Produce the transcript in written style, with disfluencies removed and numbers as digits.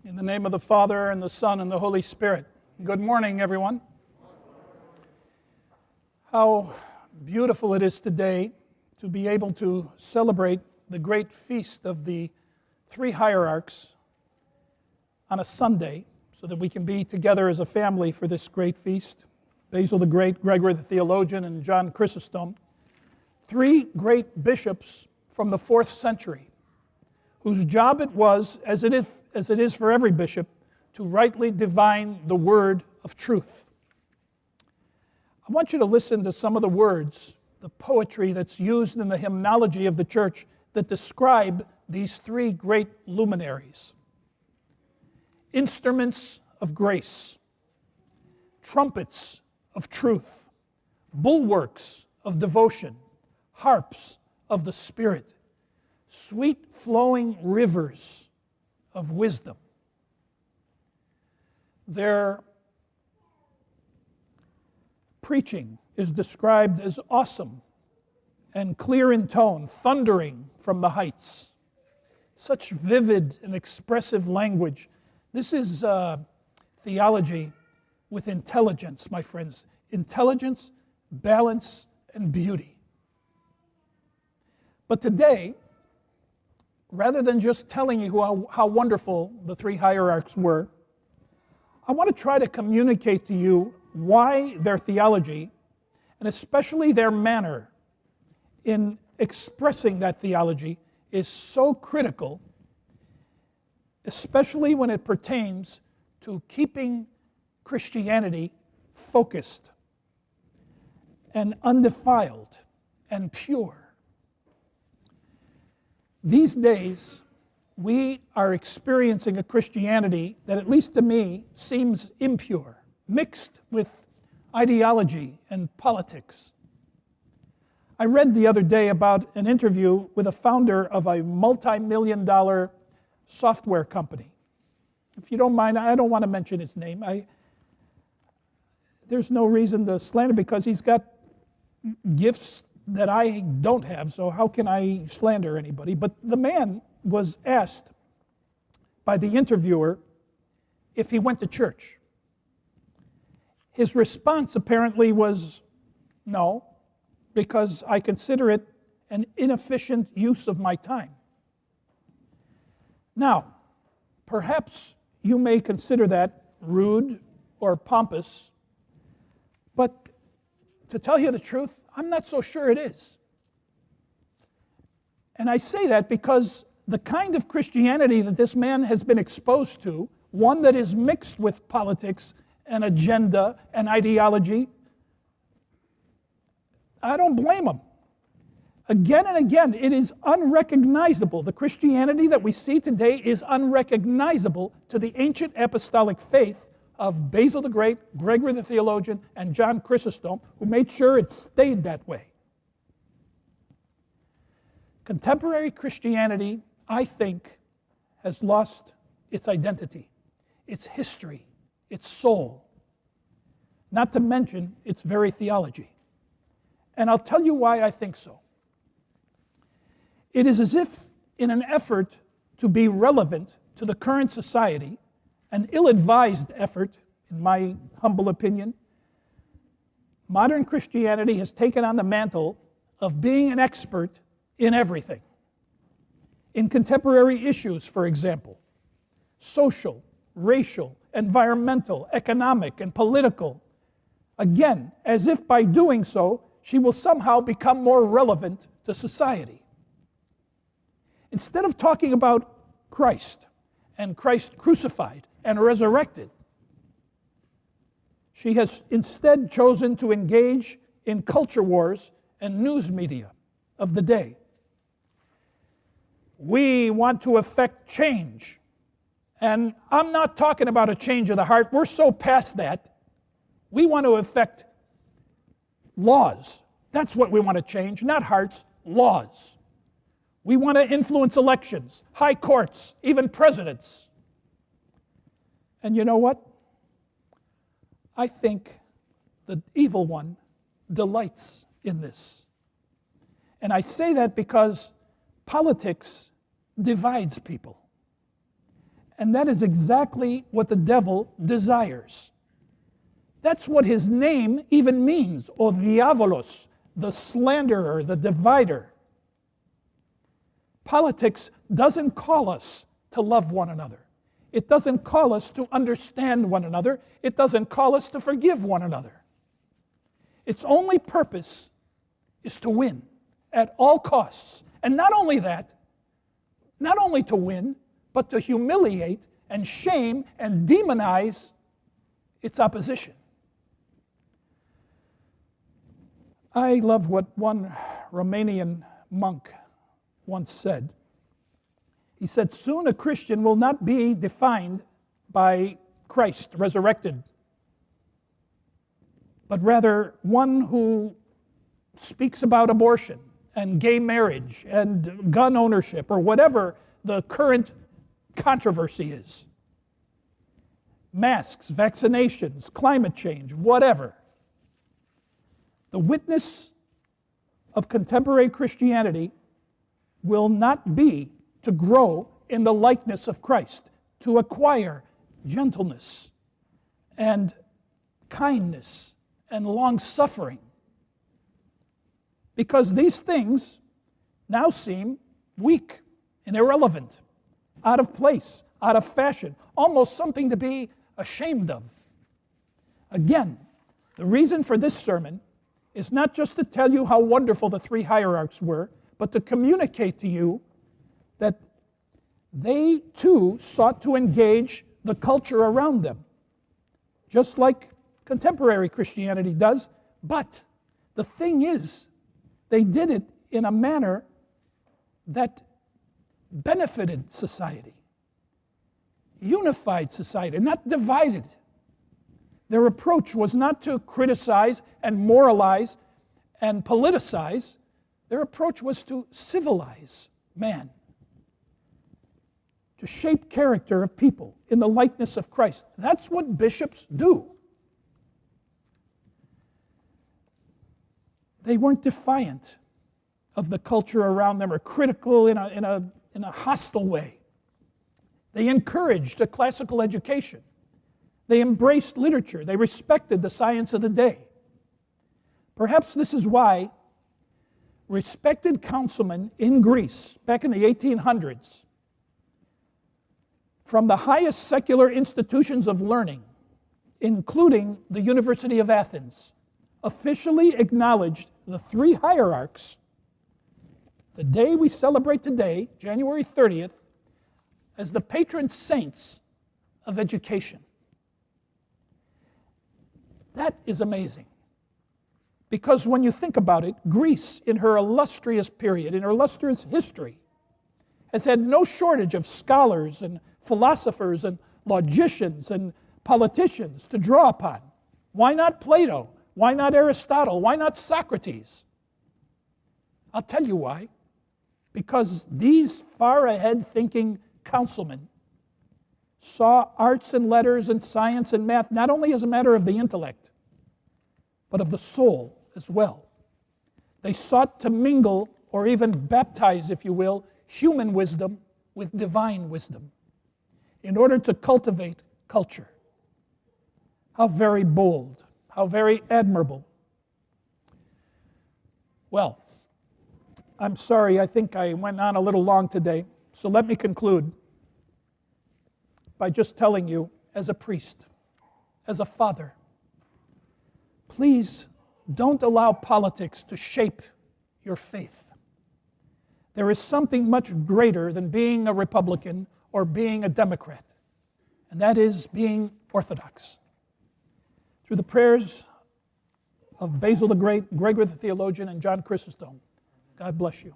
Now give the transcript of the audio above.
In the name of the Father, and the Son, and the Holy Spirit. Good morning, everyone. How beautiful it is today to be able to celebrate the great feast of the three hierarchs on a Sunday, so that we can be together as a family for this great feast. Basil the Great, Gregory the Theologian, and John Chrysostom. Three great bishops from the 4th century, whose job it was, as it is for every bishop, to rightly divine the word of truth. I want you to listen to some of the words, the poetry that's used in the hymnology of the church that describe these three great luminaries. Instruments of grace, trumpets of truth, bulwarks of devotion, harps of the Spirit, sweet flowing rivers of wisdom. Their preaching is described as awesome and clear in tone, thundering from the heights. Such vivid and expressive language. This is theology with intelligence, my friends. Intelligence, balance, and beauty. But today, rather than just telling you how wonderful the three hierarchs were, I want to try to communicate to you why their theology, and especially their manner in expressing that theology, is so critical, especially when it pertains to keeping Christianity focused and undefiled and pure. These days, we are experiencing a Christianity that, at least to me, seems impure, mixed with ideology and politics. I read the other day about an interview with a founder of a multi-million-dollar software company. If you don't mind, I don't want to mention his name. There's no reason to slander, because he's got gifts that I don't have, so how can I slander anybody? But the man was asked by the interviewer if he went to church. His response apparently was, no, because I consider it an inefficient use of my time. Now, perhaps you may consider that rude or pompous, but to tell you the truth, I'm not so sure it is. And I say that because the kind of Christianity that this man has been exposed to, one that is mixed with politics and agenda and ideology, I don't blame him. Again and again, it is unrecognizable. The Christianity that we see today is unrecognizable to the ancient apostolic faith of Basil the Great, Gregory the Theologian, and John Chrysostom, who made sure it stayed that way. Contemporary Christianity, I think, has lost its identity, its history, its soul, not to mention its very theology. And I'll tell you why I think so. It is as if, in an effort to be relevant to the current society, an ill-advised effort, in my humble opinion, modern Christianity has taken on the mantle of being an expert in everything. In contemporary issues, for example, social, racial, environmental, economic, and political. Again, as if by doing so, she will somehow become more relevant to society. Instead of talking about Christ and Christ crucified and resurrected, she has instead chosen to engage in culture wars and news media of the day. We want to effect change. And I'm not talking about a change of the heart. We're so past that. We want to effect laws. That's what we want to change, not hearts, laws. We want to influence elections, high courts, even presidents. And you know what? I think the evil one delights in this. And I say that because politics divides people. And that is exactly what the devil desires. That's what his name even means, o diabolos, the slanderer, the divider. Politics doesn't call us to love one another. It doesn't call us to understand one another. It doesn't call us to forgive one another. Its only purpose is to win at all costs. And not only that, not only to win, but to humiliate and shame and demonize its opposition. I love what one Romanian monk once said. He said, soon a Christian will not be defined by Christ resurrected, but rather one who speaks about abortion and gay marriage and gun ownership or whatever the current controversy is. Masks, vaccinations, climate change, whatever. The witness of contemporary Christianity will not be to grow in the likeness of Christ, to acquire gentleness and kindness and long-suffering. Because these things now seem weak and irrelevant, out of place, out of fashion, almost something to be ashamed of. Again, the reason for this sermon is not just to tell you how wonderful the three hierarchs were, but to communicate to you that they too sought to engage the culture around them, just like contemporary Christianity does. But the thing is, they did it in a manner that benefited society, unified society, not divided. Their approach was not to criticize and moralize and politicize. Their approach was to civilize man, to shape character of people in the likeness of Christ. That's what bishops do. They weren't defiant of the culture around them or critical in a hostile way. They encouraged a classical education. They embraced literature. They respected the science of the day. Perhaps this is why respected councilmen in Greece back in the 1800s, from the highest secular institutions of learning, including the University of Athens, officially acknowledged the three hierarchs the day we celebrate today, January 30th, as the patron saints of education. That is amazing. Because when you think about it, Greece, in her illustrious period, in her illustrious history, has had no shortage of scholars and philosophers and logicians and politicians to draw upon. Why not Plato? Why not Aristotle? Why not Socrates? I'll tell you why. Because these far-ahead thinking councilmen saw arts and letters and science and math not only as a matter of the intellect, but of the soul as well. They sought to mingle, or even baptize, if you will, human wisdom with divine wisdom in order to cultivate culture. How very bold, how very admirable. Well, I'm sorry, I think I went on a little long today, so let me conclude by just telling you, as a priest, as a father, please don't allow politics to shape your faith. There is something much greater than being a Republican or being a Democrat, and that is being Orthodox. Through the prayers of Basil the Great, Gregory the Theologian, and John Chrysostom, God bless you.